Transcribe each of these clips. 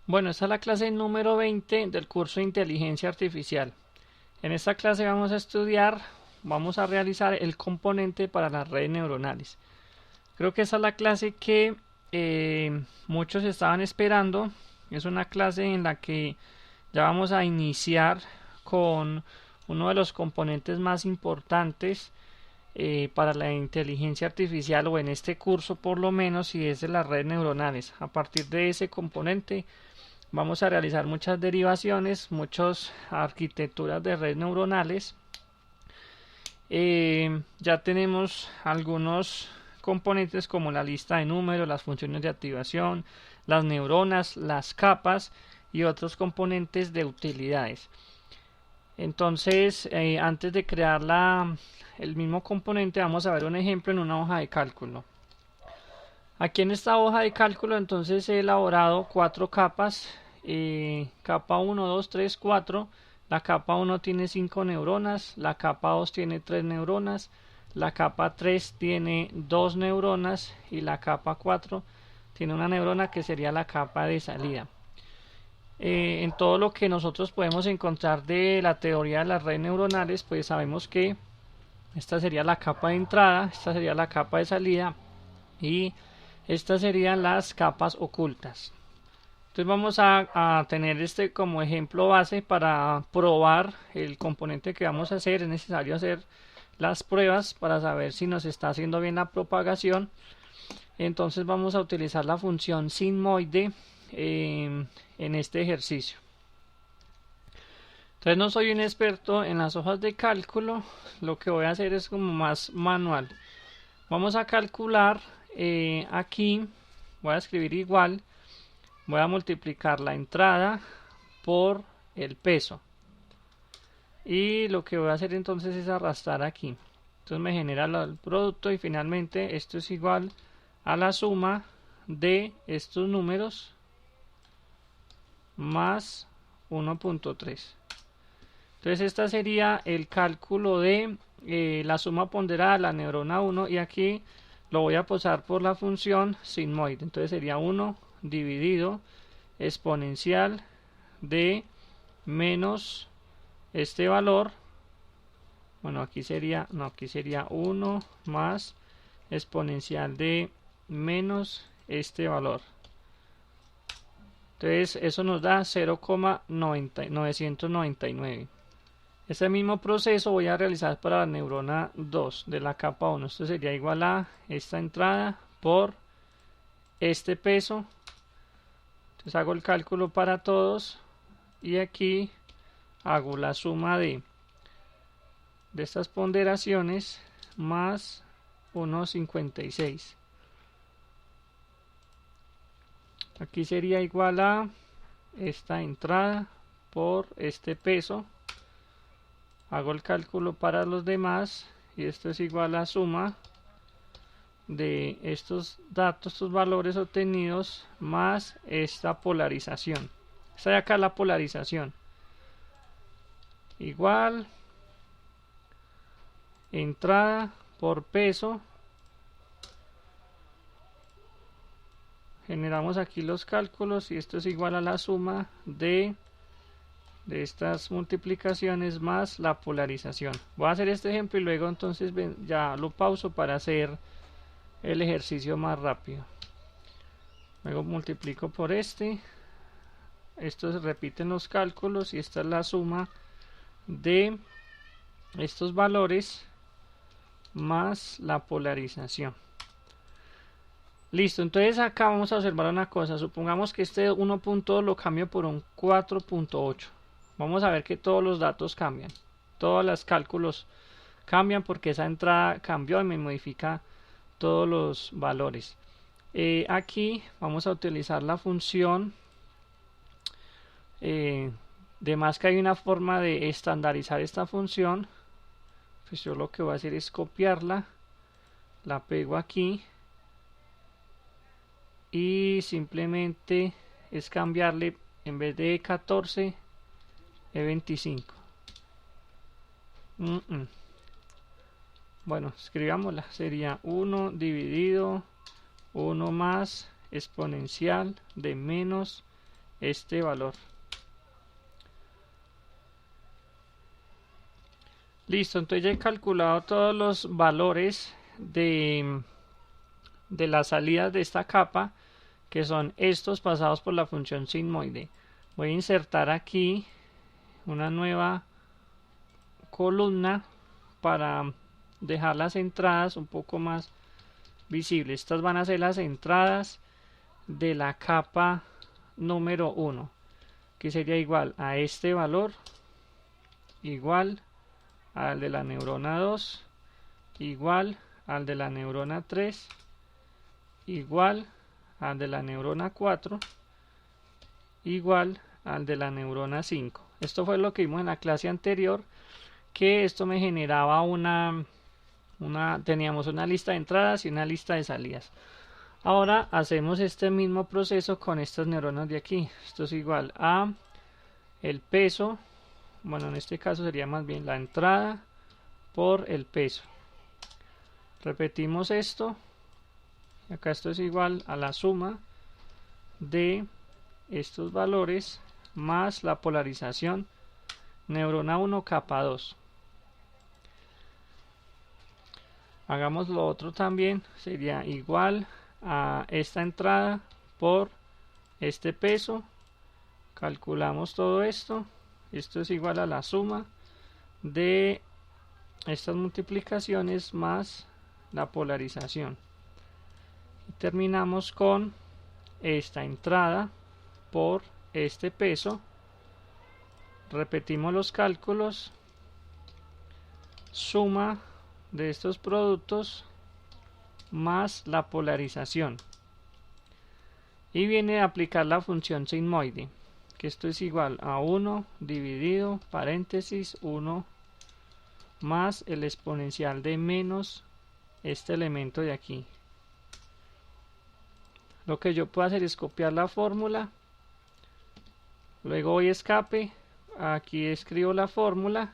Bueno, esta es la clase número 20 del curso de Inteligencia Artificial. En esta clase vamos a realizar el componente para las redes neuronales. Creo que esa es la clase que muchos estaban esperando. Es una clase en la que ya vamos a iniciar con uno de los componentes más importantes para la inteligencia artificial, o en este curso por lo menos, y es de las redes neuronales. A partir de ese componente vamos a realizar muchas derivaciones, muchas arquitecturas de redes neuronales. Ya tenemos algunos componentes como la lista de números, las funciones de activación, las neuronas, las capas y otros componentes de utilidades. Entonces, antes de crear el mismo componente, vamos a ver un ejemplo en una hoja de cálculo. Aquí en esta hoja de cálculo entonces he elaborado cuatro capas, capa 1, 2, 3, 4. La capa 1 tiene 5 neuronas, la capa 2 tiene 3 neuronas, la capa 3 tiene 2 neuronas y la capa 4 tiene una neurona, que sería la capa de salida. En todo lo que nosotros podemos encontrar de la teoría de las redes neuronales, pues sabemos que esta sería la capa de entrada, esta sería la capa de salida y estas serían las capas ocultas. Entonces vamos a tener este como ejemplo base para probar el componente que vamos a hacer. Es necesario hacer las pruebas para saber si nos está haciendo bien la propagación. Entonces vamos a utilizar la función sigmoide en este ejercicio. Entonces no soy un experto en las hojas de cálculo, lo que voy a hacer es como más manual. Vamos a calcular aquí, voy a escribir igual, voy a multiplicar la entrada por el peso. Y lo que voy a hacer entonces es arrastrar aquí. Entonces me genera el producto y finalmente esto es igual a la suma de estos números más 1.3. Entonces esta sería el cálculo de la suma ponderada de la neurona 1, y aquí lo voy a pasar por la función sigmoide. Entonces sería 1 dividido exponencial de menos este valor. Bueno, aquí sería 1 más exponencial de menos este valor. Entonces eso nos da 0,999. Este mismo proceso voy a realizar para la neurona 2 de la capa 1. Esto sería igual a esta entrada por este peso. Entonces hago el cálculo para todos y aquí hago la suma de estas ponderaciones más 1,56. Aquí sería igual a esta entrada por este peso. Hago el cálculo para los demás y esto es igual a suma de estos datos, estos valores obtenidos más esta polarización. Esta de acá la polarización. Igual entrada por peso. Generamos aquí los cálculos y esto es igual a la suma de estas multiplicaciones más la polarización. Voy a hacer este ejemplo y luego entonces ya lo pauso para hacer el ejercicio más rápido. Luego multiplico por este. Estos se repiten los cálculos y esta es la suma de estos valores más la polarización. Listo, entonces acá vamos a observar una cosa. Supongamos que este 1.2 lo cambio por un 4.8. Vamos a ver que todos los datos cambian. Todos los cálculos cambian porque esa entrada cambió y me modifica todos los valores. Aquí vamos a utilizar la función. De más que hay una forma de estandarizar esta función. Pues yo lo que voy a hacer es copiarla. La pego aquí. Y simplemente es cambiarle, en vez de 14, 25. Bueno, escribámosla. Sería 1 dividido 1 más exponencial de menos este valor. Listo, entonces ya he calculado todos los valores de las salidas de esta capa, que son estos pasados por la función sigmoide. Voy a insertar aquí una nueva columna para dejar las entradas un poco más visibles. Estas van a ser las entradas de la capa número 1, que sería igual a este valor, igual al de la neurona 2, igual al de la neurona 3, igual al de la neurona 4, igual al de la neurona 5. Esto fue lo que vimos en la clase anterior, que esto me generaba teníamos una lista de entradas y una lista de salidas. Ahora hacemos este mismo proceso con estas neuronas de aquí. Esto es igual a el peso, bueno, en este caso sería más bien la entrada por el peso. Repetimos esto. Acá esto es igual a la suma de estos valores más la polarización neurona 1 capa 2. Hagamos lo otro también, sería igual a esta entrada por este peso. Calculamos todo esto. Esto es igual a la suma de estas multiplicaciones más la polarización. Y terminamos con esta entrada por este peso. Repetimos los cálculos. Suma de estos productos más la polarización, y viene a aplicar la función sigmoide, que esto es igual a 1 dividido paréntesis 1 más el exponencial de menos este elemento de aquí. Lo que yo puedo hacer es copiar la fórmula, luego voy a escape, aquí escribo la fórmula,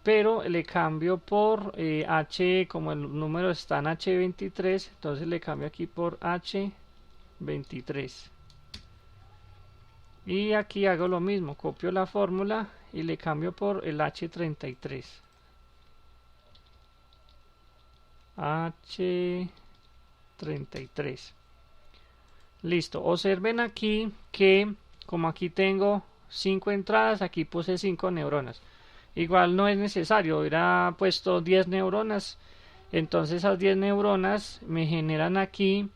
pero le cambio por H, como el número está en H23, entonces le cambio aquí por H23. Y aquí hago lo mismo, copio la fórmula y le cambio por el H33. H33. Listo, observen aquí que como aquí tengo 5 entradas, aquí puse 5 neuronas. Igual no es necesario, hubiera puesto 10 neuronas, entonces esas 10 neuronas me generan aquí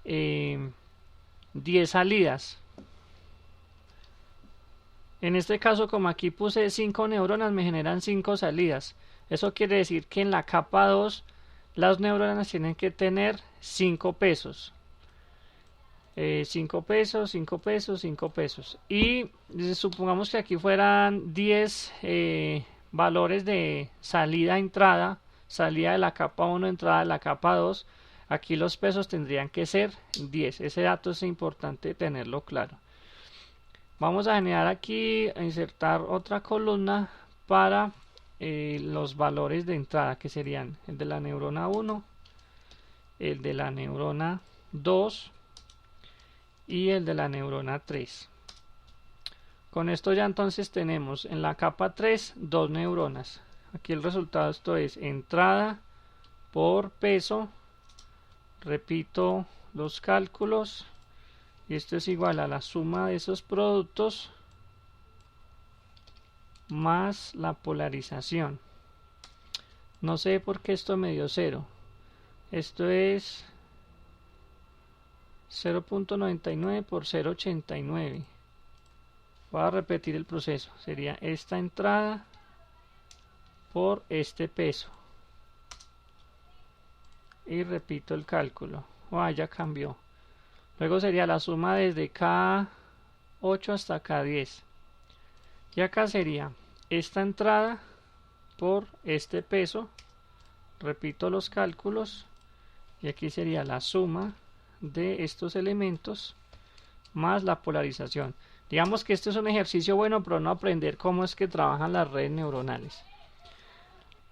10 salidas. En este caso, como aquí puse 5 neuronas, me generan 5 salidas. Eso quiere decir que en la capa 2 las neuronas tienen que tener 5 pesos. 5 pesos, 5 pesos, 5 pesos. Y supongamos que aquí fueran 10 valores de salida, entrada, salida de la capa 1, entrada de la capa 2. Aquí los pesos tendrían que ser 10. Ese dato es importante tenerlo claro. Vamos a generar aquí, a insertar otra columna para los valores de entrada, que serían el de la neurona 1, el de la neurona 2 y el de la neurona 3. Con esto ya entonces tenemos en la capa 3 2 neuronas. Aquí el resultado, esto es entrada por peso. Repito los cálculos y esto es igual a la suma de esos productos más la polarización. No sé por qué esto me dio 0. Esto es 0.99 por 0.89. Voy a repetir el proceso. Sería esta entrada por este peso. Y repito el cálculo. Ya cambió. Luego sería la suma desde K8 hasta K10. Y acá sería esta entrada por este peso. Repito los cálculos. Y aquí sería la suma de estos elementos más la polarización. Digamos que este es un ejercicio bueno, pero no aprender cómo es que trabajan las redes neuronales.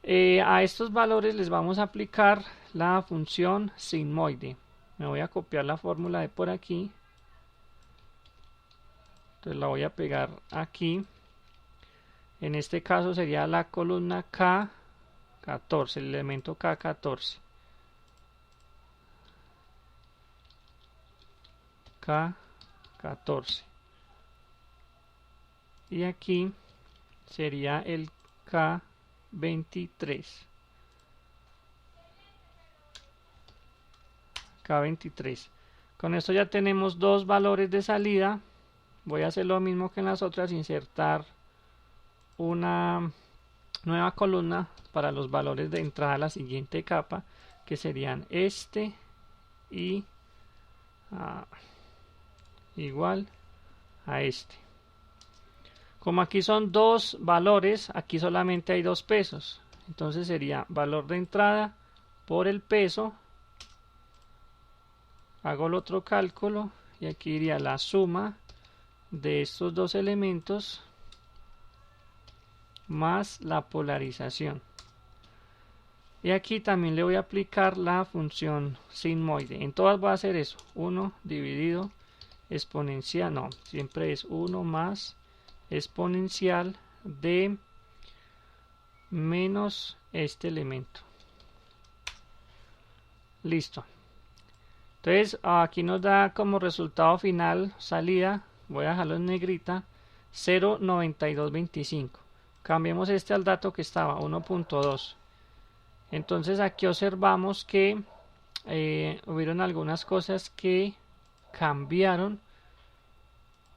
A estos valores les vamos a aplicar la función sigmoide. Me voy a copiar la fórmula de por aquí. Entonces la voy a pegar aquí. En este caso sería la columna K14, el elemento K14. K14. Y aquí sería el K23. K23. Con esto ya tenemos dos valores de salida. Voy a hacer lo mismo que en las otras, insertar una nueva columna para los valores de entrada a la siguiente capa, que serían este y igual a este. Como aquí son dos valores, aquí solamente hay dos pesos, entonces sería valor de entrada por el peso. Hago el otro cálculo y aquí iría la suma de estos dos elementos más la polarización. Y aquí también le voy a aplicar la función sigmoide. En todas voy a hacer eso. 1 dividido exponencial, no, siempre es 1 más exponencial de menos este elemento. Listo. Entonces aquí nos da como resultado final, salida, voy a dejarlo en negrita, 0.9225. Cambiemos este al dato que estaba, 1.2. Entonces aquí observamos que hubieron algunas cosas que cambiaron,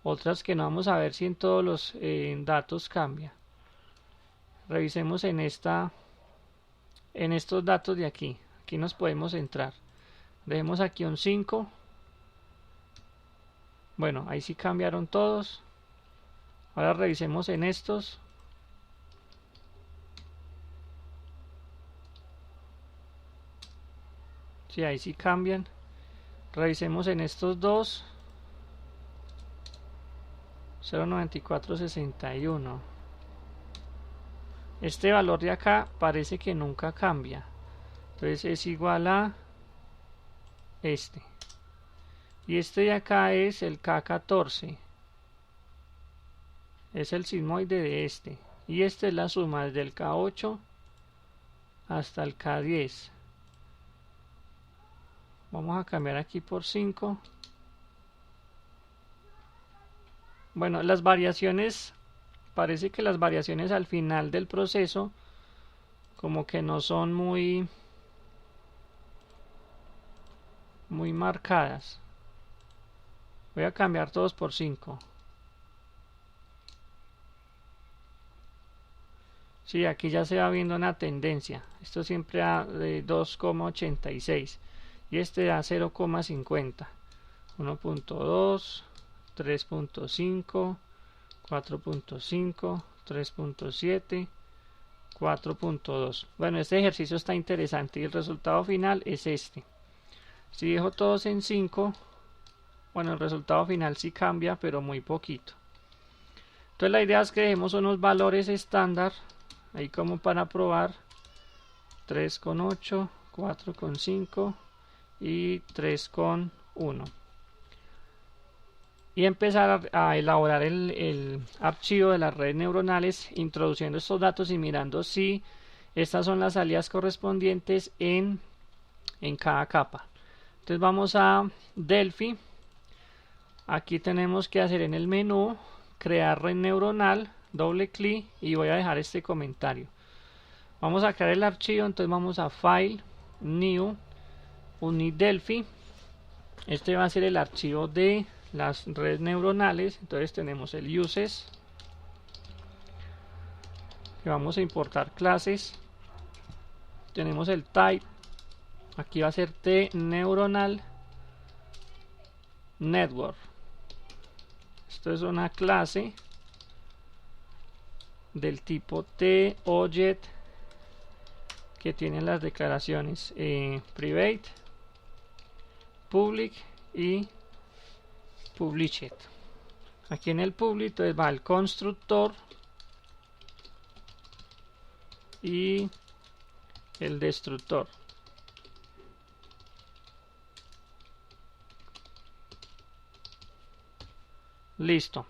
otras que no. Vamos a ver si en todos los datos cambia. Revisemos en estos datos de aquí. Aquí nos podemos entrar. Dejemos aquí un 5. Bueno, ahí sí cambiaron todos. Ahora revisemos en estos. Sí, ahí sí cambian. Revisemos en estos dos. 0.9461. Este valor de acá parece que nunca cambia. Entonces es igual a este. Y este de acá es el K14. Es el sigmoide de este. Y esta es la suma desde el K8 hasta el K10. Vamos a cambiar aquí por 5. Bueno, las variaciones, parece que las variaciones al final del proceso como que no son muy marcadas. Voy a cambiar todos por 5. Sí, aquí ya se va viendo una tendencia. Esto siempre da de 2,86 y este da 0,50. 1.2, 3.5, 4.5, 3.7, 4.2. Bueno, este ejercicio está interesante y el resultado final es este. Si dejo todos en 5, bueno, el resultado final sí cambia, pero muy poquito. Entonces la idea es que dejemos unos valores estándar, ahí como para probar, 3,8, 4,5 y 3,1. Y empezar a elaborar el archivo de las redes neuronales, introduciendo estos datos y mirando si estas son las salidas correspondientes en cada capa. Entonces vamos a Delphi. Aquí tenemos que hacer en el menú crear red neuronal, doble clic y voy a dejar este comentario. Vamos a crear el archivo, entonces vamos a File, New, UniDelphi. Este va a ser el archivo de las redes neuronales. Entonces tenemos el uses, que vamos a importar clases. Tenemos el type, aquí va a ser T neuronal network. Esto es una clase del tipo T object que tiene las declaraciones private, public y published. Aquí en el public entonces va el constructor y el destructor. Listo.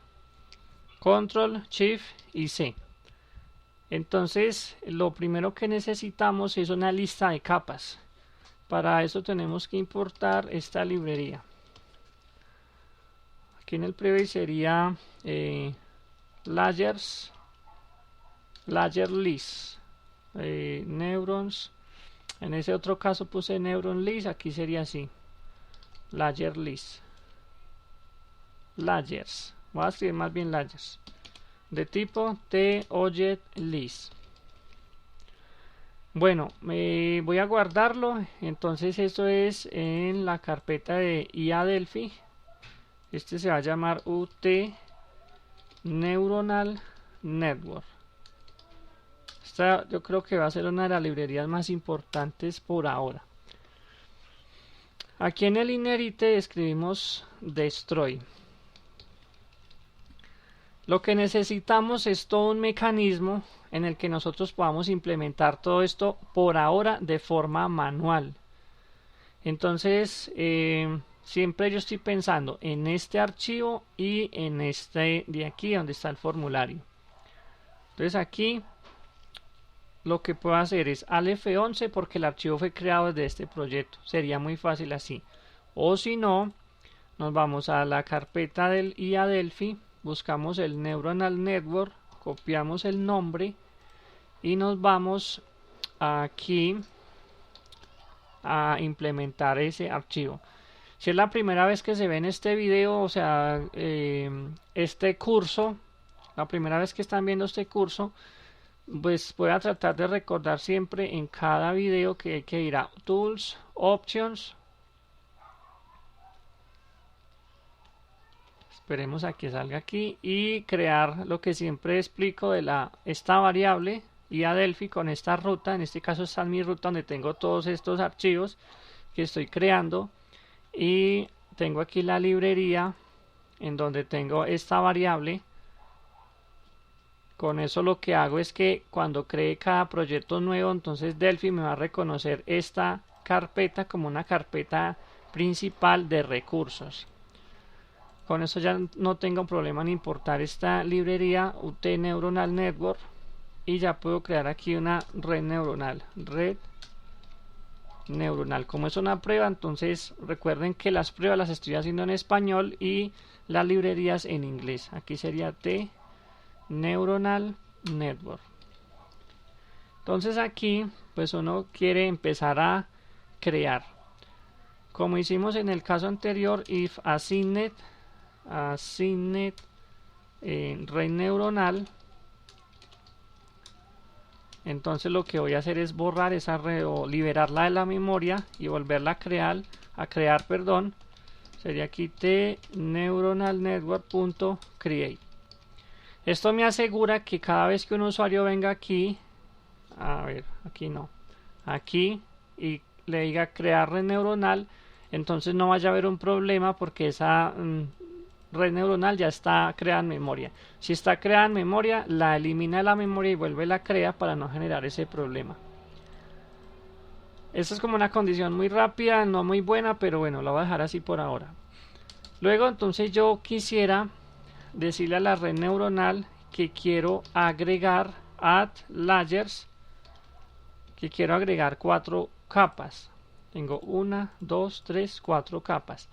Control, Shift y C. Entonces lo primero que necesitamos es una lista de capas. Para eso tenemos que importar esta librería. Aquí en el preview sería layers, layer list, neurons. En ese otro caso puse neuron list, aquí sería así, layer list, layers, voy a escribir más bien layers, de tipo t-object list. Bueno, voy a guardarlo. Entonces esto es en la carpeta de IA Delphi. Este se va a llamar UT Neuronal Network. Esta yo creo que va a ser una de las librerías más importantes por ahora. Aquí en el inherite escribimos destroy. Lo que necesitamos es todo un mecanismo en el que nosotros podamos implementar todo esto por ahora de forma manual. Entonces siempre yo estoy pensando en este archivo y en este de aquí donde está el formulario. Entonces aquí lo que puedo hacer es al F11 porque el archivo fue creado desde este proyecto. Sería muy fácil así. O si no, nos vamos a la carpeta del IA Delphi, buscamos el Neuronal Network, copiamos el nombre y nos vamos aquí a implementar ese archivo. Si es la primera vez que se ve en este video, o sea, este curso, la primera vez que están viendo este curso, pues voy a tratar de recordar siempre en cada video que hay que ir a Tools, Options. Esperemos a que salga aquí y crear lo que siempre explico de esta variable IA Delphi con esta ruta. En este caso está mi ruta donde tengo todos estos archivos que estoy creando y tengo aquí la librería en donde tengo esta variable. Con eso lo que hago es que cuando cree cada proyecto nuevo, entonces Delphi me va a reconocer esta carpeta como una carpeta principal de recursos. Con eso ya no tengo problema en importar esta librería UT Neuronal Network y ya puedo crear aquí una red neuronal. Como es una prueba, entonces recuerden que las pruebas las estoy haciendo en español y las librerías en inglés. Aquí sería T Neuronal Network. Entonces aquí pues uno quiere empezar a crear. Como hicimos en el caso anterior, if assigned red neuronal, entonces lo que voy a hacer es borrar esa red o liberarla de la memoria y volverla a crear, perdón. Sería aquí t neuronal network.create. Esto me asegura que cada vez que un usuario venga aquí, a ver, aquí no, aquí y le diga crear red neuronal, entonces no vaya a haber un problema porque esa red neuronal ya está creada en memoria. Si está creada en memoria, la elimina de la memoria y vuelve la crea para no generar ese problema. Esta es como una condición muy rápida, no muy buena, pero bueno, la voy a dejar así por ahora. Luego entonces yo quisiera decirle a la red neuronal que quiero agregar add layers, que quiero agregar 4 capas. Tengo 1, 2, 3, 4 capas.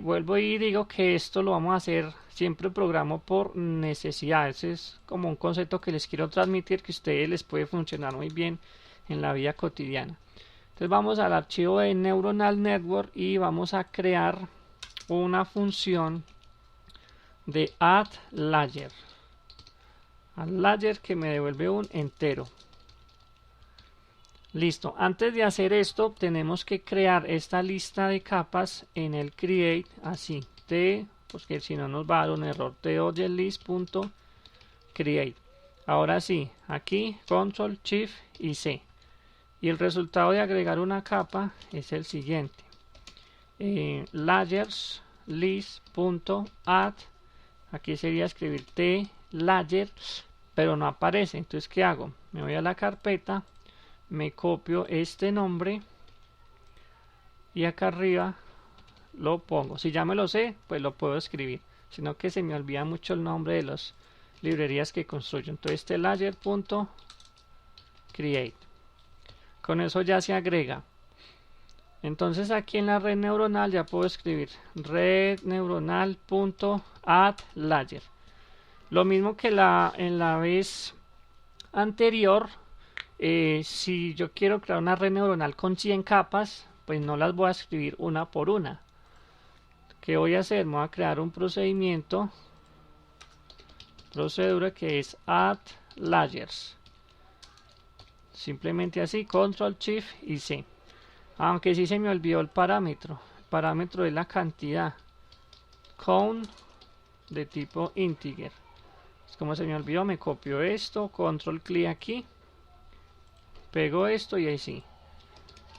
Vuelvo y digo que esto lo vamos a hacer, siempre programo por necesidades. Es como un concepto que les quiero transmitir que a ustedes les puede funcionar muy bien en la vida cotidiana. Entonces vamos al archivo de Neuronal Network y vamos a crear una función de add layer. Add layer que me devuelve un entero. Listo, antes de hacer esto tenemos que crear esta lista de capas en el create, así, porque si no nos va a dar un error, t.objectlist.create. Ahora sí, aquí control, shift y C. Y el resultado de agregar una capa es el siguiente. Layers list.add, aquí sería escribir t layer, pero no aparece. Entonces, ¿qué hago? Me voy a la carpeta, me copio este nombre y acá arriba lo pongo. Si ya me lo sé, pues lo puedo escribir. sino que se me olvida mucho el nombre de las librerías que construyo. Entonces telayer.create, con eso ya se agrega. Entonces aquí en la red neuronal ya puedo escribir red neuronal.addLayer. Lo mismo que en la vez anterior, si yo quiero crear una red neuronal con 100 capas, pues no las voy a escribir una por una. ¿Qué voy a hacer? Me voy a crear un procedura que es add layers. Simplemente así, control shift y C. Aunque sí se me olvidó el parámetro. El parámetro es la cantidad. Count de tipo integer. Como se me olvidó, me copio esto, control clic aquí, pego esto y ahí sí.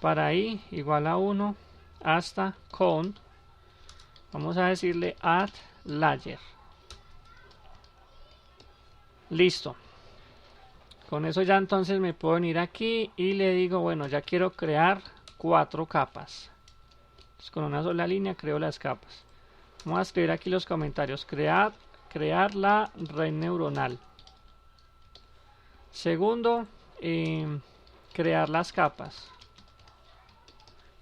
Para ahí igual a 1 hasta count. Vamos a decirle add layer. Listo. Con eso ya entonces me puedo venir aquí y le digo, bueno, ya quiero crear 4 capas. Entonces, con una sola línea creo las capas. Vamos a escribir aquí los comentarios. Crear la red neuronal. Segundo, crear las capas.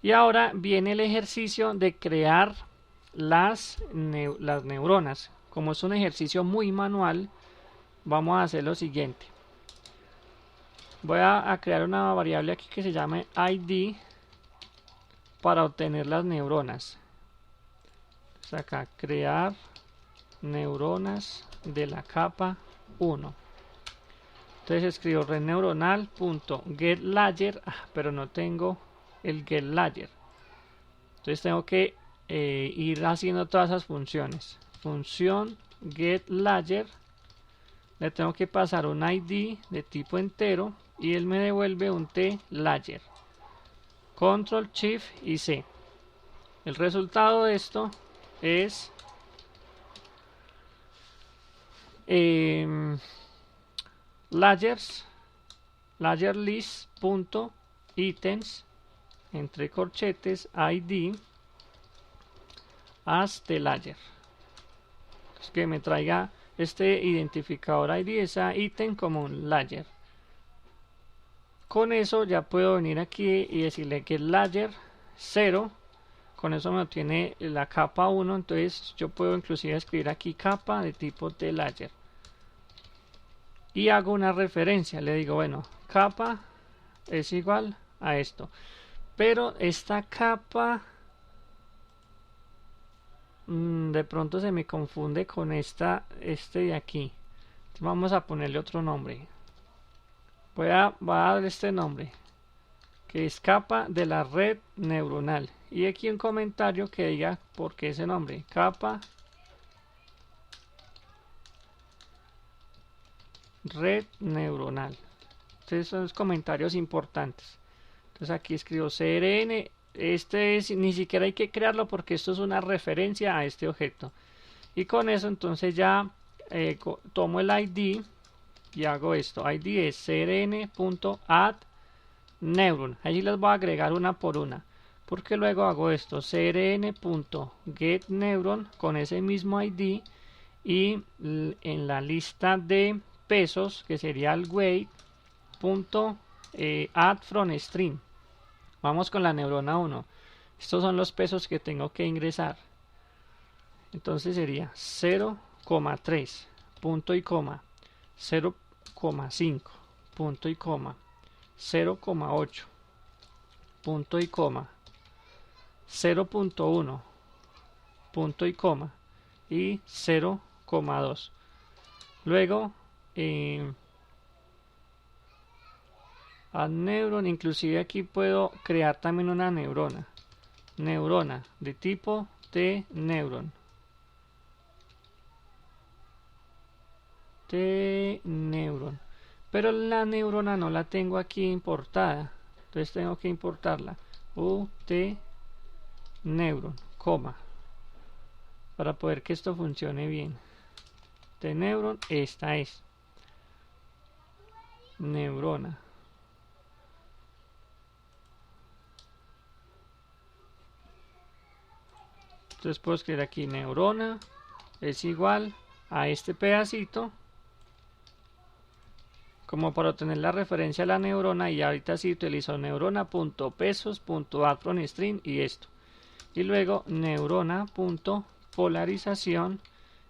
Y ahora viene el ejercicio de crear las neuronas. Como es un ejercicio muy manual, vamos a hacer lo siguiente. Voy a crear una variable aquí que se llame ID para obtener las neuronas. Entonces acá, crear neuronas de la capa 1. Entonces escribo red neuronal.getLayer, pero no tengo el getLayer. Entonces tengo que ir haciendo todas esas funciones. Función getLayer, le tengo que pasar un ID de tipo entero y él me devuelve un tlayer. Control Shift y C. El resultado de esto es layers, layerList.items entre corchetes ID as tlayer. Es que me traiga este identificador ID, esa ítem como un layer. Con eso ya puedo venir aquí y decirle que el layer 0. Con eso me obtiene la capa 1. Entonces yo puedo inclusive escribir aquí capa de tipo tlayer. Y hago una referencia. Le digo, bueno, capa es igual a esto. Pero esta capa de pronto se me confunde con este de aquí. Vamos a ponerle otro nombre. Voy a darle este nombre, que es capa de la red neuronal. Y aquí un comentario que diga por qué ese nombre. Capa red neuronal. Entonces son los comentarios importantes. Entonces aquí escribo CRN. Este es, ni siquiera hay que crearlo porque esto es una referencia a este objeto. Y con eso entonces ya tomo el ID y hago esto. ID es crn.addNeuron. Allí les voy a agregar una por una. Porque luego hago esto. crn.getNeuron con ese mismo ID. Y en la lista de pesos, que sería el weight.addFromString. Vamos con la neurona 1. Estos son los pesos que tengo que ingresar. Entonces sería 0,3 punto y coma, 0,5 punto y coma, 0,8 punto y coma, 0,1 punto y coma y 0,2. Luego a neuron, inclusive aquí puedo crear también una neurona de tipo tneuron. Pero la neurona no la tengo aquí importada, entonces tengo que importarla. Neuron, coma, para poder que esto funcione bien. Neuron, esta es neurona. Entonces puedo escribir aquí neurona, es igual a este pedacito, como para obtener la referencia a la neurona, y ahorita sí utilizo neurona.pesos.acronstring y esto, y luego neurona.polarización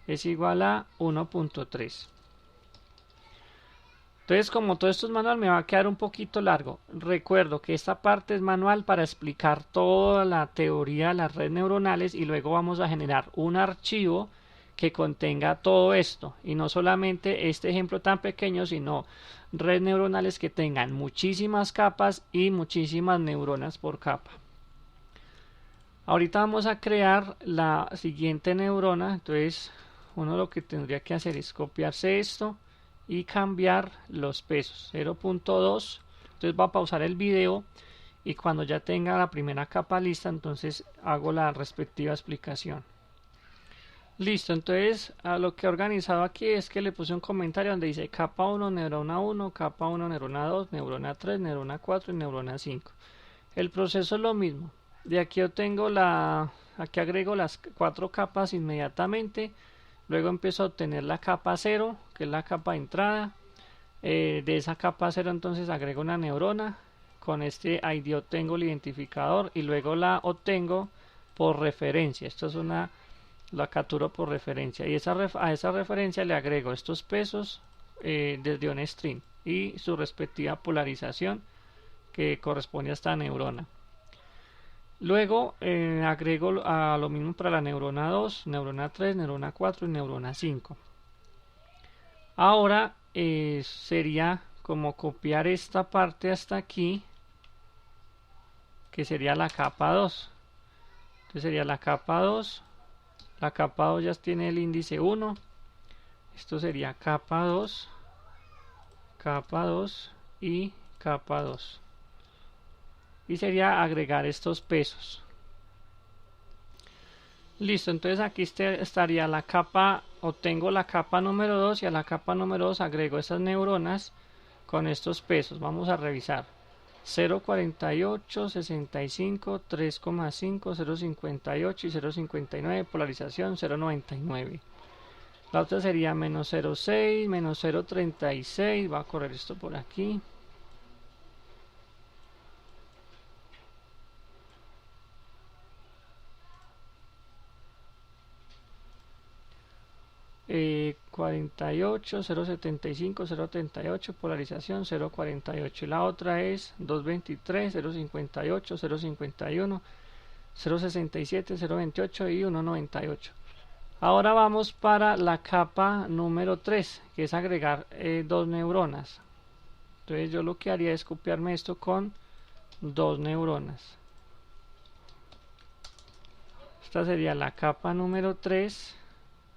es igual a 1.3. Entonces, como todo esto es manual, me va a quedar un poquito largo. Recuerdo que esta parte es manual para explicar toda la teoría de las redes neuronales, y luego vamos a generar un archivo que contenga todo esto, y no solamente este ejemplo tan pequeño, sino redes neuronales que tengan muchísimas capas y muchísimas neuronas por capa. Ahorita vamos a crear la siguiente neurona. Entonces uno lo que tendría que hacer es copiarse esto y cambiar los pesos 0.2. entonces va a pausar el video, y cuando ya tenga la primera capa lista, entonces hago la respectiva explicación. Listo, entonces a lo que he organizado aquí es que le puse un comentario donde dice capa 1, neurona 1, capa 1, neurona 2, neurona 3, neurona 4 y neurona 5. El proceso es lo mismo. De aquí obtengo aquí agrego las 4 capas inmediatamente. Luego empiezo a obtener la capa 0, que es la capa de entrada. De esa capa 0 entonces agrego una neurona. Con este ID obtengo el identificador y luego la obtengo por referencia. Esto es la capturo por referencia, y a esa referencia le agrego estos pesos desde un string y su respectiva polarización que corresponde a esta neurona. Luego agrego a lo mismo para la neurona 2, neurona 3, neurona 4 y neurona 5. Ahora sería como copiar esta parte hasta aquí, que sería la capa 2. Entonces sería la capa 2. La capa 2 ya tiene el índice 1. Esto sería capa 2 y capa 2. Y sería agregar estos pesos. Listo, entonces aquí estaría la capa, obtengo la capa número 2, y a la capa número 2 agrego estas neuronas con estos pesos. Vamos a revisar. 0.48, 65, 3.5, 0.58 y 0.59, polarización 0.99. La otra sería menos 0.6, menos 0.36, va a correr esto por aquí. Eh, 48, 0.75, 0.38, polarización 0.48. Y la otra es 2.23, 0.58, 0.51, 0.67, 0.28 y 1.98. Ahora vamos para la capa número 3, que es agregar dos neuronas. Entonces yo lo que haría es copiarme esto con dos neuronas. Esta sería la capa número 3.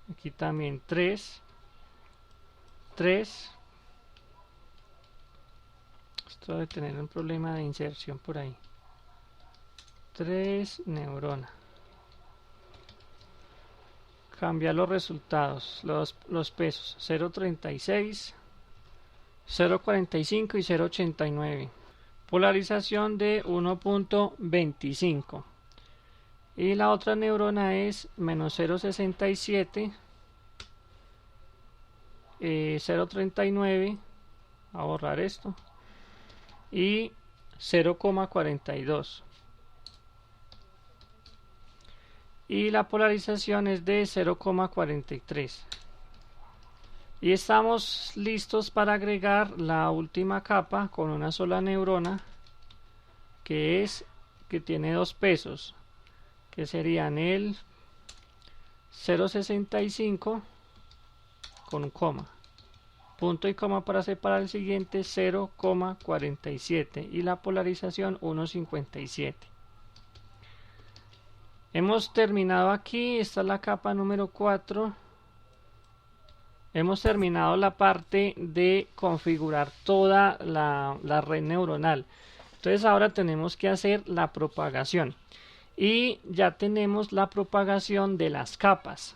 Aquí también 3. Esto debe tener un problema de inserción por ahí. 3 neuronas. Cambiar los resultados, los pesos 0.36, 0.45 y 0.89. Polarización de 1.25. Y la otra neurona es menos 0.67, 0.39, a borrar esto, y 0.42. Y la polarización es de 0.43. Y estamos listos para agregar la última capa con una sola neurona, que tiene dos pesos, que serían el 0.65 con un coma, punto y coma para separar el siguiente, 0.47, y la polarización 1.57. Hemos terminado aquí. Esta es la capa número 4. Hemos terminado la parte de configurar toda la red neuronal. Entonces ahora tenemos que hacer la propagación. Y ya tenemos la propagación de las capas.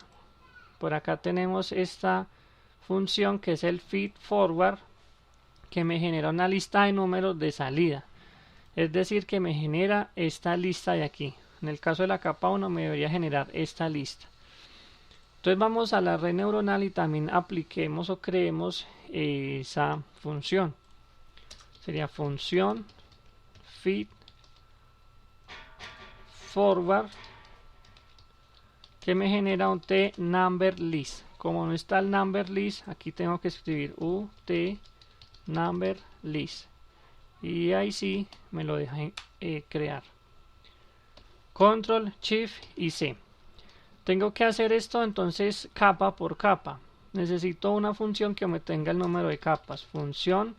Por acá tenemos esta función que es el feed forward, que me genera una lista de números de salida. Es decir, que me genera esta lista de aquí. En el caso de la capa 1 me debería generar esta lista. Entonces vamos a la red neuronal y también apliquemos o creemos esa función. Sería función feed forward que me genera un t number list. Como no está el number list, aquí tengo que escribir ut number list y ahí sí me lo deja crear. Control Shift y C. Tengo que hacer esto entonces capa por capa. Necesito una función que me tenga el número de capas. Función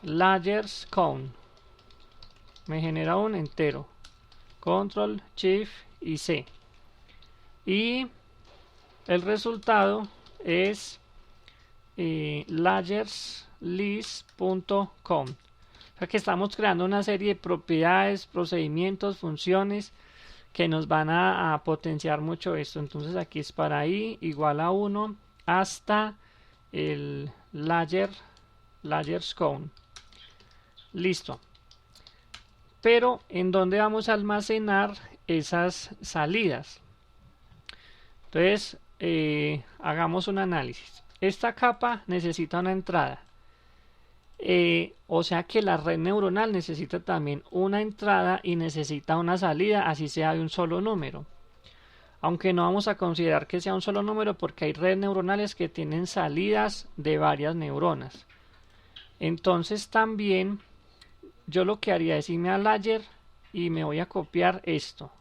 layers count. Me genera un entero. Control Shift y C. Y el resultado es layerslist.com. O sea que estamos creando una serie de propiedades, procedimientos, funciones que nos van a potenciar mucho esto. Entonces aquí es para i igual a 1 hasta el layers count. Listo. Pero ¿en dónde vamos a almacenar esas salidas? Entonces hagamos un análisis. Esta capa necesita una entrada. O sea que la red neuronal necesita también una entrada y necesita una salida, así sea de un solo número. Aunque no vamos a considerar que sea un solo número porque hay redes neuronales que tienen salidas de varias neuronas. Entonces también yo lo que haría es irme a layer y me voy a copiar esto.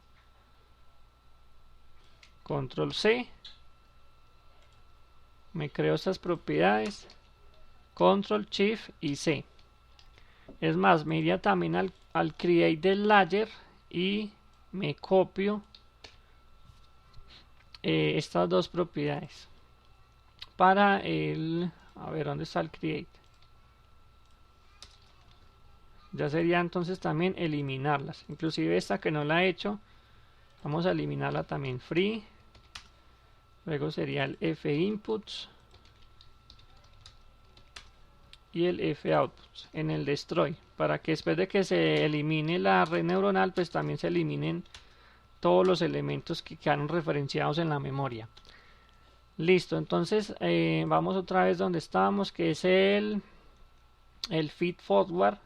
Control C. Me creo estas propiedades. Control Shift y C. Es más, me iría también al create del layer y me copio estas dos propiedades para el, a ver dónde está el create. Ya sería entonces también eliminarlas, inclusive esta que no la he hecho, vamos a eliminarla también. Free, luego sería el f inputs y el f outputs en el destroy, para que después de que se elimine la red neuronal pues también se eliminen todos los elementos que quedaron referenciados en la memoria. Listo, entonces vamos otra vez donde estábamos, que es el feed forward,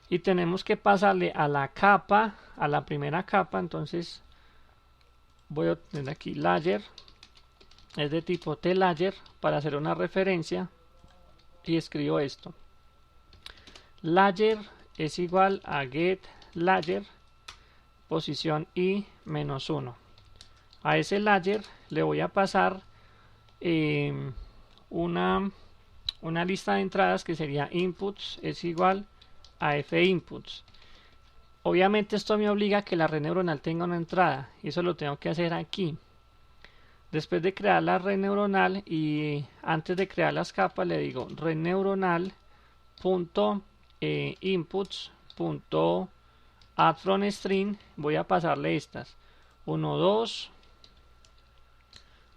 y tenemos que pasarle a la capa, a la primera capa. Entonces voy a tener aquí layer, es de tipo tlayer para hacer una referencia, y escribo esto: layer es igual a get layer posición i menos 1. A ese layer le voy a pasar una lista de entradas que sería inputs es igual a f inputs. Obviamente esto me obliga a que la red neuronal tenga una entrada, y eso lo tengo que hacer aquí. Después de crear la red neuronal y antes de crear las capas le digo red neuronal punto inputs punto add from string. Voy a pasarle estas 1,2,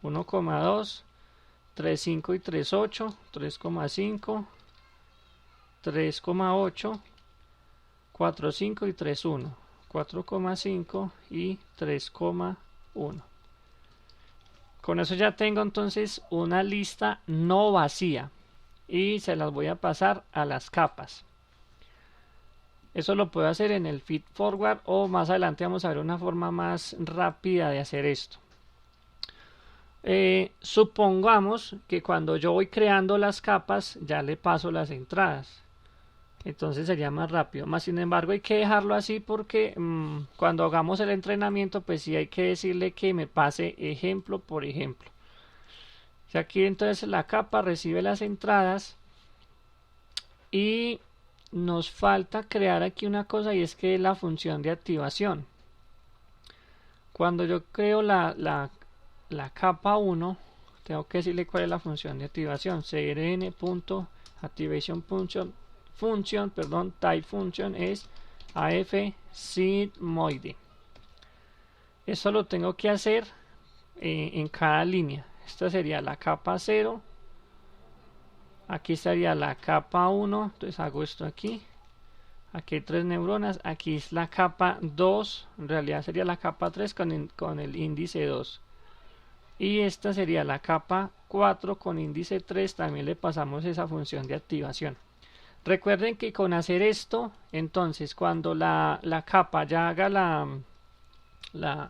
1,2, 3,5 y 3,8, 3,5, 3,8, 4,5 y 3,1, 4,5 y 3,1. Con eso ya tengo entonces una lista no vacía y se las voy a pasar a las capas. Eso lo puedo hacer en el feed forward, o más adelante vamos a ver una forma más rápida de hacer esto. Supongamos que cuando yo voy creando las capas ya le paso las entradas, entonces sería más rápido. Más sin embargo hay que dejarlo así porque cuando hagamos el entrenamiento pues sí hay que decirle que me pase ejemplo por ejemplo. O aquí entonces la capa recibe las entradas y nos falta crear aquí una cosa, y es que la función de activación. Cuando yo creo la capa 1 tengo que decirle cuál es la función de activación. crn.activation function, type function es afSeedMoide. Eso lo tengo que hacer en cada línea. Esta sería la capa 0. Aquí estaría la capa 1. Entonces hago esto aquí. Aquí hay 3 neuronas, aquí es la capa 2, en realidad sería la capa 3 con el índice 2. Y esta sería la capa 4 con índice 3, también le pasamos esa función de activación. Recuerden que con hacer esto, entonces cuando la capa ya haga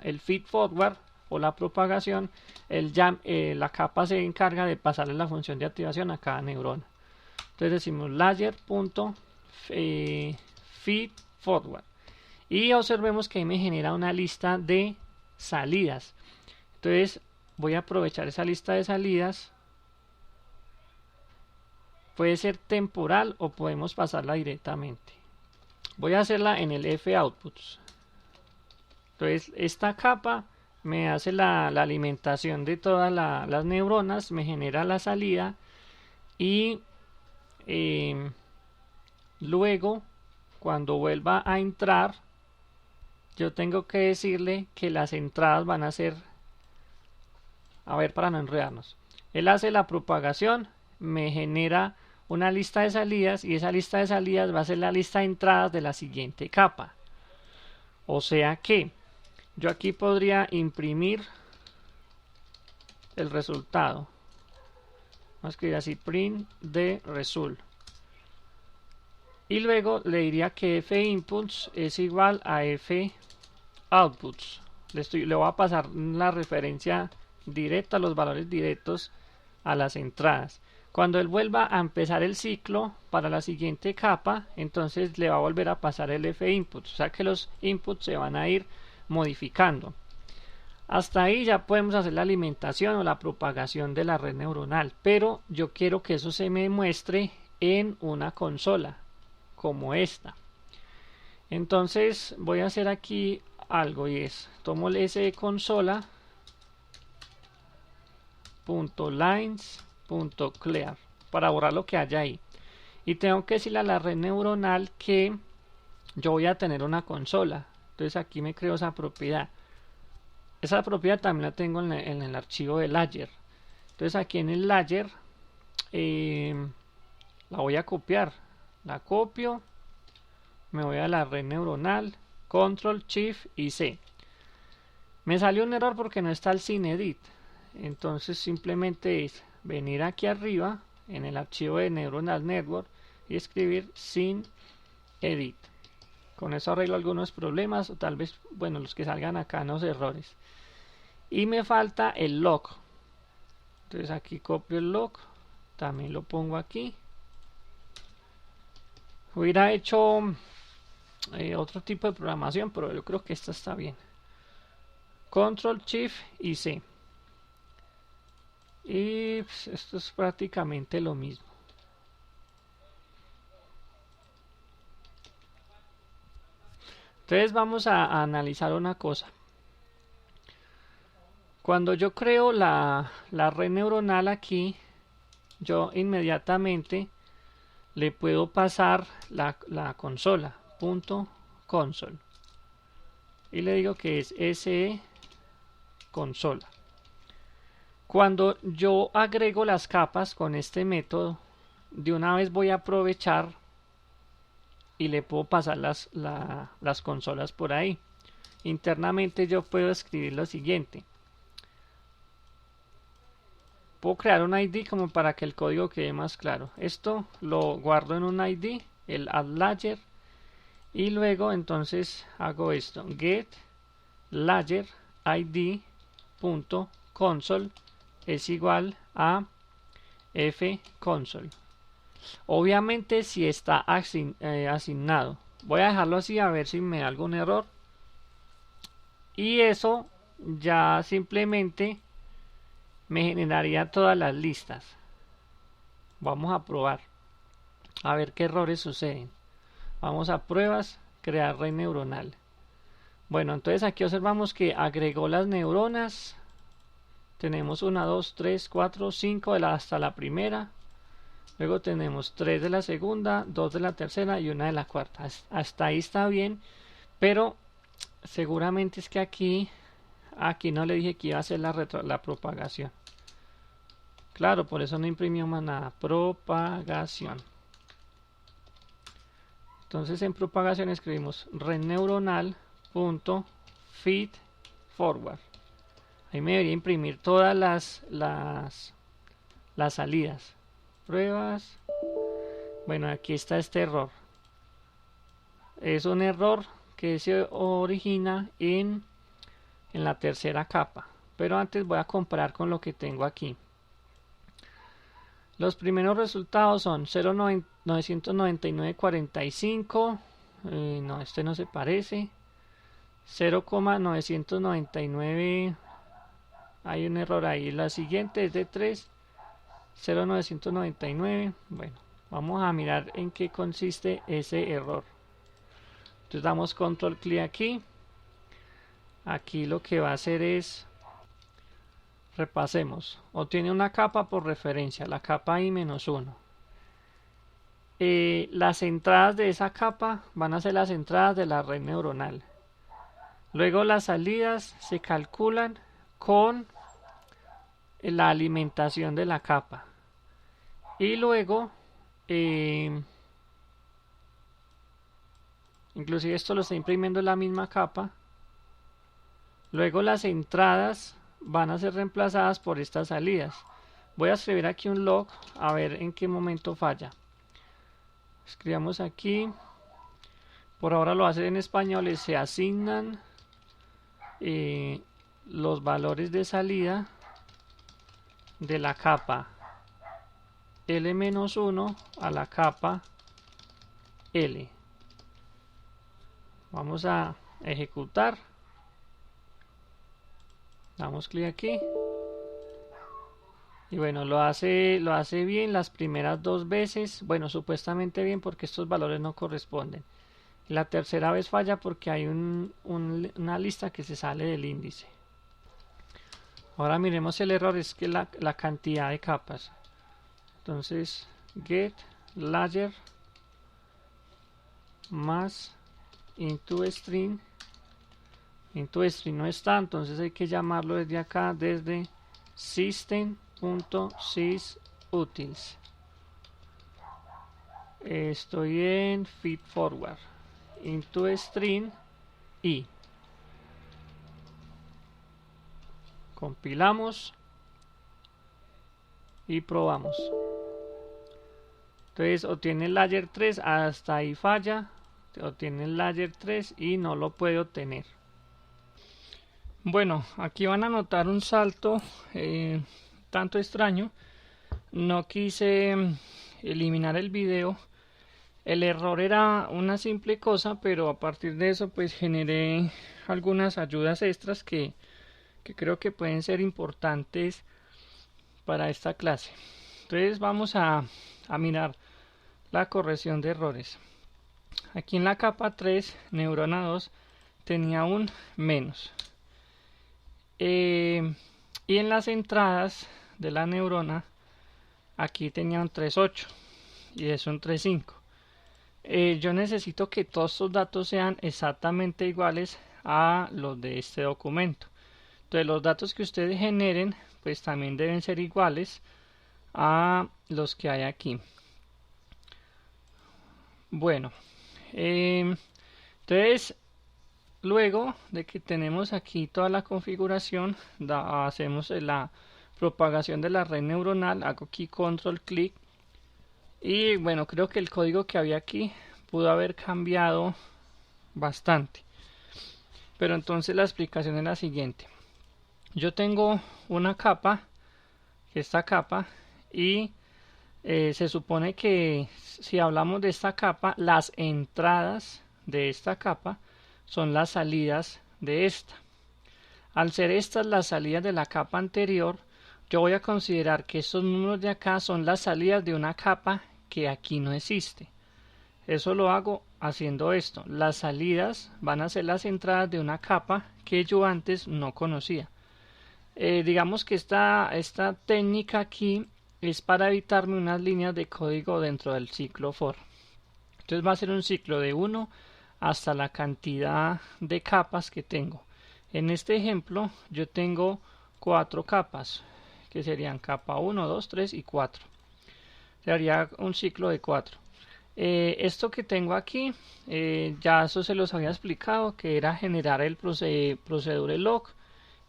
el feed forward o la propagación, la capa se encarga de pasarle la función de activación a cada neurona. Entonces decimos layer.feed forward y observemos que ahí me genera una lista de salidas. Entonces voy a aprovechar esa lista de salidas. Puede ser temporal o podemos pasarla directamente. Voy a hacerla en el F outputs. Entonces esta capa me hace la alimentación de todas las neuronas, me genera la salida y luego cuando vuelva a entrar yo tengo que decirle que las entradas van a ser, a ver, para no enredarnos, él hace la propagación, me genera una lista de salidas y esa lista de salidas va a ser la lista de entradas de la siguiente capa. O sea que yo aquí podría imprimir el resultado. Vamos a escribir así, print de result. Y luego le diría que f inputs es igual a f outputs. Le voy a pasar la referencia directa, los valores directos a las entradas. Cuando él vuelva a empezar el ciclo para la siguiente capa, entonces le va a volver a pasar el f inputs. O sea que los inputs se van a ir modificando. Hasta ahí ya podemos hacer la alimentación o la propagación de la red neuronal, pero yo quiero que eso se me muestre en una consola como esta. Entonces voy a hacer aquí algo y es, tomo el s de consola.lines.clear para borrar lo que haya ahí. Y tengo que decirle a la red neuronal que yo voy a tener una consola. Entonces aquí me creo esa propiedad. Esa propiedad también la tengo en el archivo de layer. Entonces aquí en el layer la voy a copiar. La copio. Me voy a la red neuronal. Control, Shift y C. Me salió un error porque no está el SceneEdit. Entonces simplemente es venir aquí arriba en el archivo de Neuronal Network y escribir SceneEdit. Con eso arreglo algunos problemas o tal vez, bueno, los que salgan acá, los errores. Y me falta el log. Entonces aquí copio el log, también lo pongo aquí. Hubiera hecho otro tipo de programación, pero yo creo que esta está bien. Control, Shift y C. Y pues, esto es prácticamente lo mismo. Entonces vamos a analizar una cosa. Cuando yo creo la red neuronal aquí, yo inmediatamente le puedo pasar la consola, .console. Y le digo que es SE consola. Cuando yo agrego las capas con este método, de una vez voy a aprovechar y le puedo pasar las consolas por ahí. Internamente yo puedo escribir lo siguiente. Puedo crear un ID como para que el código quede más claro. Esto lo guardo en un ID, el add-layer, y luego entonces hago esto, get layer id.console es igual a fconsole. Obviamente si está asignado. Voy a dejarlo así a ver si me da algún error. Y eso ya simplemente me generaría todas las listas. Vamos a probar. A ver qué errores suceden. Vamos a pruebas, crear red neuronal. Bueno, entonces aquí observamos que agregó las neuronas. Tenemos 1, 2, 3, 4, 5 hasta la primera. Luego tenemos 3 de la segunda, 2 de la tercera y 1 de la cuarta. Hasta ahí está bien, pero seguramente es que aquí no le dije que iba a hacer la propagación. Claro, por eso no imprimió más nada. Propagación. Entonces en propagación escribimos red neuronal punto feed forward. Ahí me debería imprimir todas las salidas. Pruebas. Bueno, aquí está este error. Es un error que se origina en la tercera capa. Pero antes voy a comparar con lo que tengo aquí. Los primeros resultados son 0,999,45. No, este no se parece. 0,999. Hay un error ahí. La siguiente es de 3. 0,999. Bueno, vamos a mirar en qué consiste ese error. Entonces damos control clic aquí. Aquí lo que va a hacer es, repasemos, obtiene una capa por referencia, la capa I-1. Las entradas de esa capa van a ser las entradas de la red neuronal. Luego las salidas se calculan con la alimentación de la capa. Y luego, inclusive esto lo está imprimiendo en la misma capa. Luego las entradas van a ser reemplazadas por estas salidas. Voy a escribir aquí un log a ver en qué momento falla. Escribamos aquí. Por ahora lo hace en español y se asignan los valores de salida de la capa L-1 a la capa L. Vamos a ejecutar. Damos clic aquí. Y bueno, lo hace bien las primeras dos veces. Bueno, supuestamente bien porque estos valores no corresponden. La tercera vez falla porque hay una lista que se sale del índice. Ahora miremos el error, es que la cantidad de capas. Entonces, get layer más into string. Into string no está, entonces hay que llamarlo desde acá, desde system.sysutils. Estoy en feed forward. Into string y compilamos y probamos. Entonces obtiene el layer 3, hasta ahí falla, obtiene el layer 3 y no lo puede obtener. Bueno, aquí van a notar un salto tanto extraño. No quise eliminar el video. El error era una simple cosa, pero a partir de eso pues generé algunas ayudas extras que creo que pueden ser importantes para esta clase. Entonces vamos a mirar la corrección de errores. Aquí en la capa 3, neurona 2, tenía un menos. Y en las entradas de la neurona, aquí tenía un 3.8 y es un 3.5. Yo necesito que todos estos datos sean exactamente iguales a los de este documento. Entonces los datos que ustedes generen pues también deben ser iguales a los que hay aquí. Bueno, entonces luego de que tenemos aquí toda la configuración, hacemos la propagación de la red neuronal. Hago aquí control clic y bueno, creo que el código que había aquí pudo haber cambiado bastante, pero entonces la explicación es la siguiente. Yo tengo una capa, esta capa, y se supone que si hablamos de esta capa, las entradas de esta capa son las salidas de esta. Al ser estas las salidas de la capa anterior, yo voy a considerar que estos números de acá son las salidas de una capa que aquí no existe. Eso lo hago haciendo esto. Las salidas van a ser las entradas de una capa que yo antes no conocía. Digamos que esta técnica aquí es para evitarme unas líneas de código dentro del ciclo for. Entonces va a ser un ciclo de 1 hasta la cantidad de capas que tengo. En este ejemplo yo tengo 4 capas, que serían capa 1, 2, 3 y 4. Sería un ciclo de 4. Esto que tengo aquí, ya eso se los había explicado, que era generar el procedure log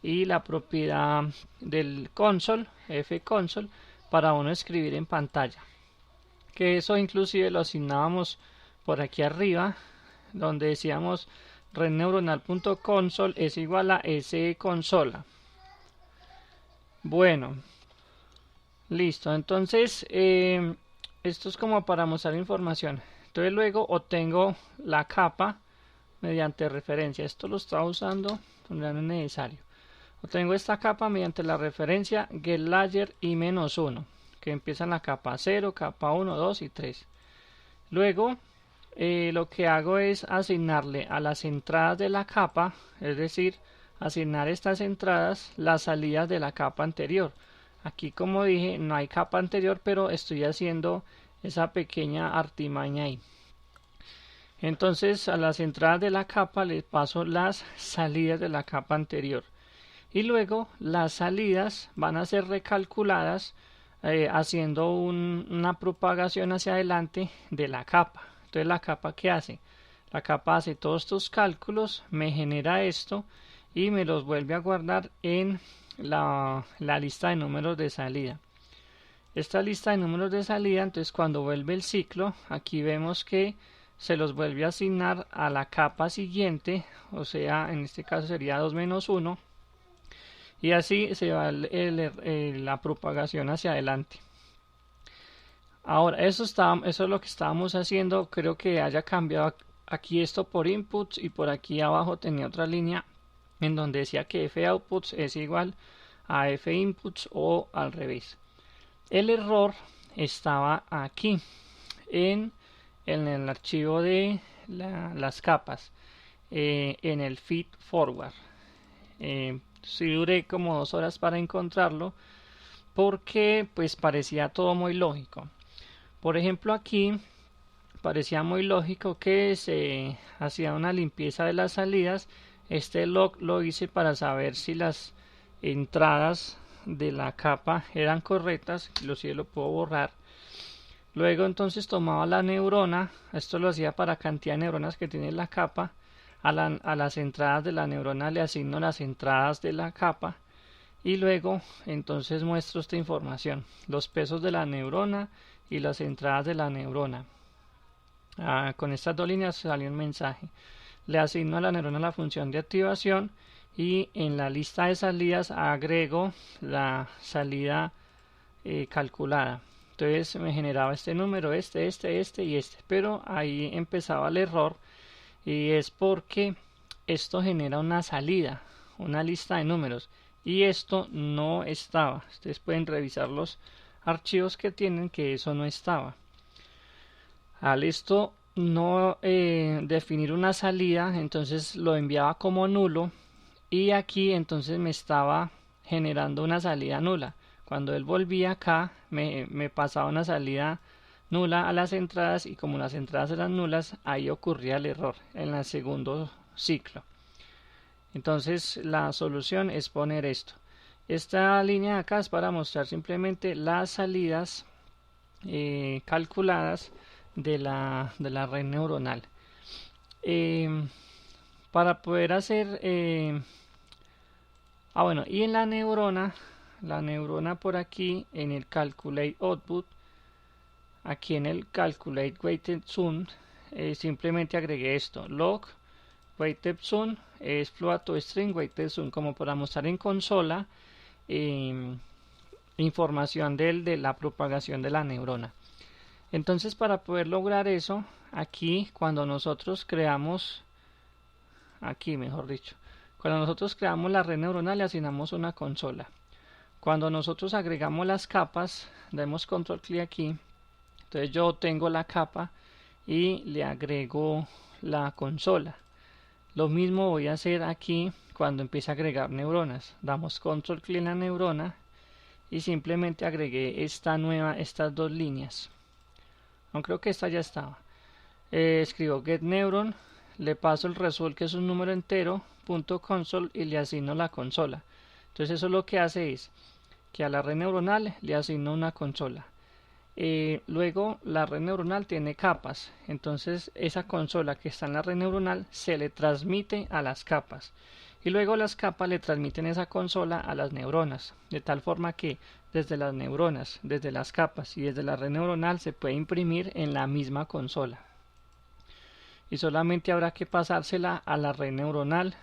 y la propiedad del console, fconsole, para uno escribir en pantalla. Que eso inclusive lo asignábamos por aquí arriba, donde decíamos redneuronal.console es igual a sconsola. Bueno, listo. Entonces, esto es como para mostrar información. Entonces luego obtengo la capa mediante referencia. Esto lo estaba usando, pero no es necesario. Obtengo esta capa mediante la referencia getLayer i-1, que empieza en la capa 0, capa 1, 2 y 3. Luego, lo que hago es asignarle a las entradas de la capa, es decir, asignar estas entradas las salidas de la capa anterior. Aquí, como dije, no hay capa anterior, pero estoy haciendo esa pequeña artimaña ahí. Entonces, a las entradas de la capa les paso las salidas de la capa anterior. Y luego las salidas van a ser recalculadas haciendo una propagación hacia adelante de la capa. Entonces, ¿la capa qué hace? La capa hace todos estos cálculos, me genera esto y me los vuelve a guardar en la lista de números de salida. Esta lista de números de salida, entonces cuando vuelve el ciclo, aquí vemos que se los vuelve a asignar a la capa siguiente, o sea, en este caso sería 2 menos 1, y así se va la propagación hacia adelante. Ahora, eso es lo que estábamos haciendo. Creo que haya cambiado aquí esto por inputs, y por aquí abajo tenía otra línea en donde decía que f outputs es igual a f inputs o al revés. El error estaba aquí en el archivo de las capas, en el feed forward. Sí duré como 2 horas para encontrarlo, porque pues parecía todo muy lógico. Por ejemplo, aquí parecía muy lógico que se hacía una limpieza de las salidas. Este log lo hice para saber si las entradas de la capa eran correctas, inclusive lo puedo borrar. Luego entonces tomaba la neurona, esto lo hacía para cantidad de neuronas que tiene la capa. A las entradas de la neurona le asigno las entradas de la capa, y luego entonces muestro esta información, los pesos de la neurona y las entradas de la neurona. Con estas dos líneas salió un mensaje. Le asigno a la neurona la función de activación, y en la lista de salidas agrego la salida calculada. Entonces me generaba este número, este y este, pero ahí empezaba el error, y es porque esto genera una salida, una lista de números, y esto no estaba. Ustedes pueden revisar los archivos que tienen, que eso no estaba. Al esto no definir una salida, entonces lo enviaba como nulo, y aquí entonces me estaba generando una salida nula. Cuando él volvía acá me pasaba una salida nula a las entradas, y como las entradas eran nulas, ahí ocurría el error en el segundo ciclo. Entonces la solución es poner esto. Esta línea de acá es para mostrar simplemente las salidas calculadas de la red neuronal. Para poder hacer bueno, y en la neurona por aquí en el calculate output, aquí en el calculate weighted sum, simplemente agregué esto, log weighted sum es float to string weighted sum, como para mostrar en consola información de la propagación de la neurona. Entonces, para poder lograr eso, aquí cuando nosotros creamos, cuando nosotros creamos la red neuronal, le asignamos una consola. Cuando nosotros agregamos las capas, damos control clic aquí, entonces yo tengo la capa y le agrego la consola. Lo mismo voy a hacer aquí cuando empiece a agregar neuronas. Damos control clic en la neurona y simplemente agregué estas dos líneas. No, creo que esta ya estaba. Escribo get neuron, le paso el result, que es un número entero, .console, y le asigno la consola. Entonces eso lo que hace es que a la red neuronal le asigno una consola. Luego la red neuronal tiene capas, entonces esa consola que está en la red neuronal se le transmite a las capas y luego las capas le transmiten esa consola a las neuronas, de tal forma que desde las neuronas, desde las capas y desde la red neuronal se puede imprimir en la misma consola y solamente habrá que pasársela a la red neuronal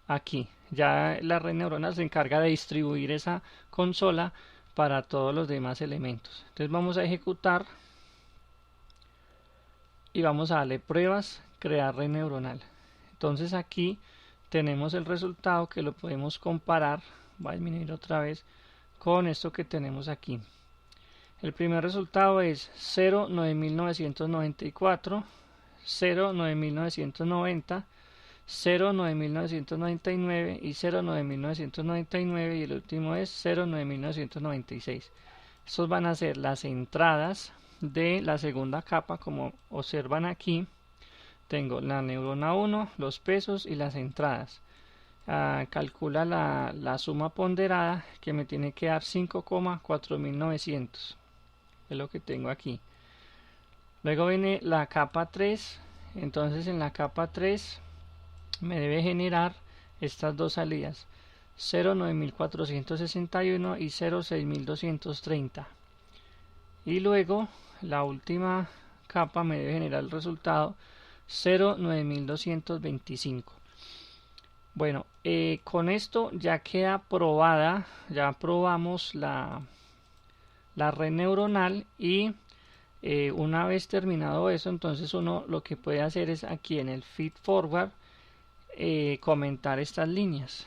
aquí. Ya la red neuronal se encarga de distribuir esa consola para todos los demás elementos. Entonces vamos a ejecutar y vamos a darle pruebas, crear red neuronal. Entonces aquí tenemos el resultado que lo podemos comparar, va a disminuir otra vez, con esto que tenemos aquí. El primer resultado es 0,9994, 0,9990, 0,9999 y 0,9999 y el último es 0,9996. Estos van a ser las entradas de la segunda capa. Como observan aquí, tengo la neurona 1, los pesos y las entradas. Calcula la suma ponderada que me tiene que dar 5,4900, es lo que tengo aquí. Luego viene la capa 3, entonces en la capa 3 me debe generar estas dos salidas, 0,9461 y 0,6230, y luego la última capa me debe generar el resultado 0,9225. Bueno, con esto ya queda probada, ya probamos la red neuronal y una vez terminado eso, entonces uno lo que puede hacer es aquí en el feed forward comentar estas líneas,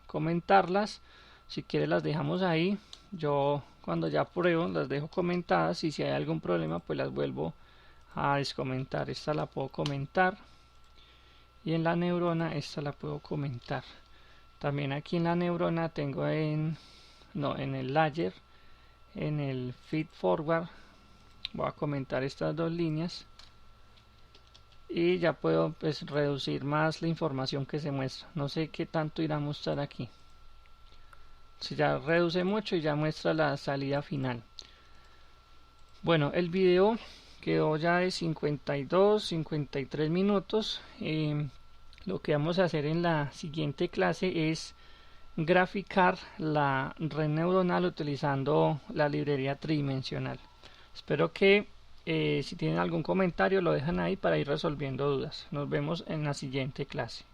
comentarlas. Si quiere las dejamos ahí, yo cuando ya pruebo las dejo comentadas y si hay algún problema pues las vuelvo a descomentar. Esta la puedo comentar y en la neurona esta la puedo comentar. También aquí en la neurona tengo en el layer, en el feed forward, voy a comentar estas dos líneas y ya puedo pues reducir más la información que se muestra. No sé qué tanto irá a mostrar aquí. Si ya reduce mucho y ya muestra la salida final. Bueno, el video quedó ya de 53 minutos. Lo que vamos a hacer en la siguiente clase es graficar la red neuronal utilizando la librería tridimensional. Espero que si tienen algún comentario lo dejan ahí para ir resolviendo dudas. Nos vemos en la siguiente clase.